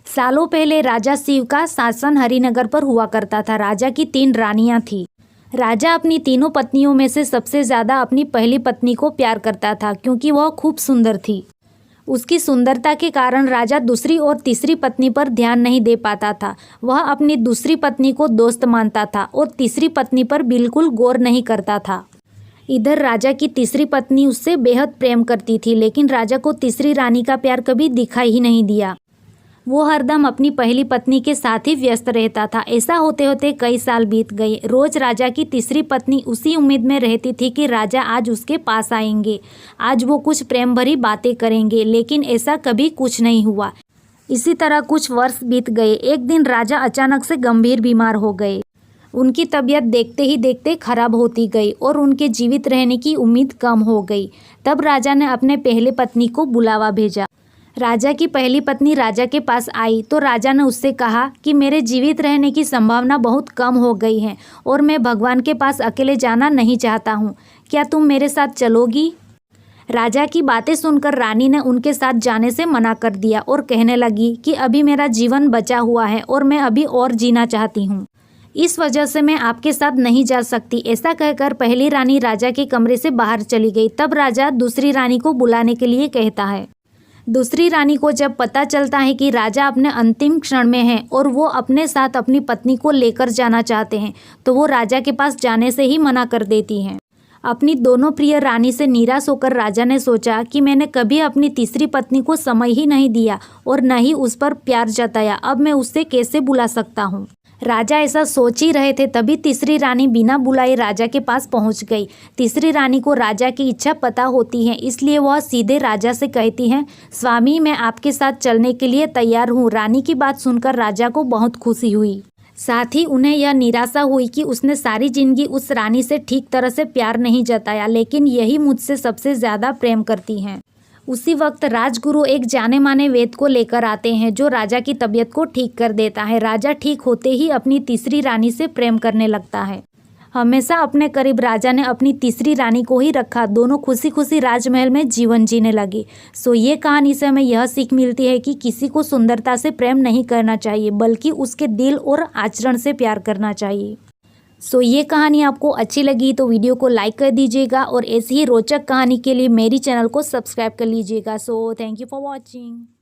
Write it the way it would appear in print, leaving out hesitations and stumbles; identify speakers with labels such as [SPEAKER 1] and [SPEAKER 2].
[SPEAKER 1] सालों पहले राजा शिव का शासन हरिनगर पर हुआ करता था। राजा की 3 रानियां थी। राजा अपनी तीनों पत्नियों में से सबसे ज़्यादा अपनी पहली पत्नी को प्यार करता था क्योंकि वह खूब सुंदर थी। उसकी सुंदरता के कारण राजा दूसरी और तीसरी पत्नी पर ध्यान नहीं दे पाता था। वह अपनी दूसरी पत्नी को दोस्त मानता था और तीसरी पत्नी पर बिल्कुल गौर नहीं करता था। इधर राजा की तीसरी पत्नी उससे बेहद प्रेम करती थी, लेकिन राजा को तीसरी रानी का प्यार कभी दिखाई ही नहीं दिया। वो हरदम अपनी पहली पत्नी के साथ ही व्यस्त रहता था। ऐसा होते होते कई साल बीत गए। रोज राजा की तीसरी पत्नी उसी उम्मीद में रहती थी कि राजा आज उसके पास आएंगे, आज वो कुछ प्रेम भरी बातें करेंगे, लेकिन ऐसा कभी कुछ नहीं हुआ। इसी तरह कुछ वर्ष बीत गए। एक दिन राजा अचानक से गंभीर बीमार हो गए। उनकी तबीयत देखते ही देखते खराब होती गई और उनके जीवित रहने की उम्मीद कम हो गई। तब राजा ने अपने पहले पत्नी को बुलावा भेजा। राजा की पहली पत्नी राजा के पास आई तो राजा ने उससे कहा कि मेरे जीवित रहने की संभावना बहुत कम हो गई है और मैं भगवान के पास अकेले जाना नहीं चाहता हूँ। क्या तुम मेरे साथ चलोगी? राजा की बातें सुनकर रानी ने उनके साथ जाने से मना कर दिया और कहने लगी कि अभी मेरा जीवन बचा हुआ है और मैं अभी और जीना चाहती हूँ। इस वजह से मैं आपके साथ नहीं जा सकती। ऐसा कहकर पहली रानी राजा के कमरे से बाहर चली गई। तब राजा दूसरी रानी को बुलाने के लिए कहता है। दूसरी रानी को जब पता चलता है कि राजा अपने अंतिम क्षण में है और वो अपने साथ अपनी पत्नी को लेकर जाना चाहते हैं, तो वो राजा के पास जाने से ही मना कर देती हैं। अपनी दोनों प्रिय रानी से निराश होकर राजा ने सोचा कि मैंने कभी अपनी तीसरी पत्नी को समय ही नहीं दिया और न ही उस पर प्यार जताया। अब मैं उससे कैसे बुला सकता हूँ? राजा ऐसा सोच ही रहे थे, तभी तीसरी रानी बिना बुलाए राजा के पास पहुंच गई। तीसरी रानी को राजा की इच्छा पता होती है, इसलिए वह सीधे राजा से कहती हैं, स्वामी मैं आपके साथ चलने के लिए तैयार हूँ। रानी की बात सुनकर राजा को बहुत खुशी हुई। साथ ही उन्हें यह निराशा हुई कि उसने सारी जिंदगी उस रानी से ठीक तरह से प्यार नहीं जताया, लेकिन यही मुझसे सबसे ज़्यादा प्रेम करती हैं। उसी वक्त राजगुरु एक जाने माने वैद्य को लेकर आते हैं जो राजा की तबीयत को ठीक कर देता है। राजा ठीक होते ही अपनी तीसरी रानी से प्रेम करने लगता है। हमेशा अपने करीब राजा ने अपनी तीसरी रानी को ही रखा। दोनों खुशी खुशी राजमहल में जीवन जीने लगे। सो ये कहानी से हमें यह सीख मिलती है कि किसी को सुंदरता से प्रेम नहीं करना चाहिए, बल्कि उसके दिल और आचरण से प्यार करना चाहिए। सो ये कहानी आपको अच्छी लगी तो वीडियो को लाइक कर दीजिएगा और ऐसी ही रोचक कहानी के लिए मेरी चैनल को सब्सक्राइब कर लीजिएगा। So thank you for watching.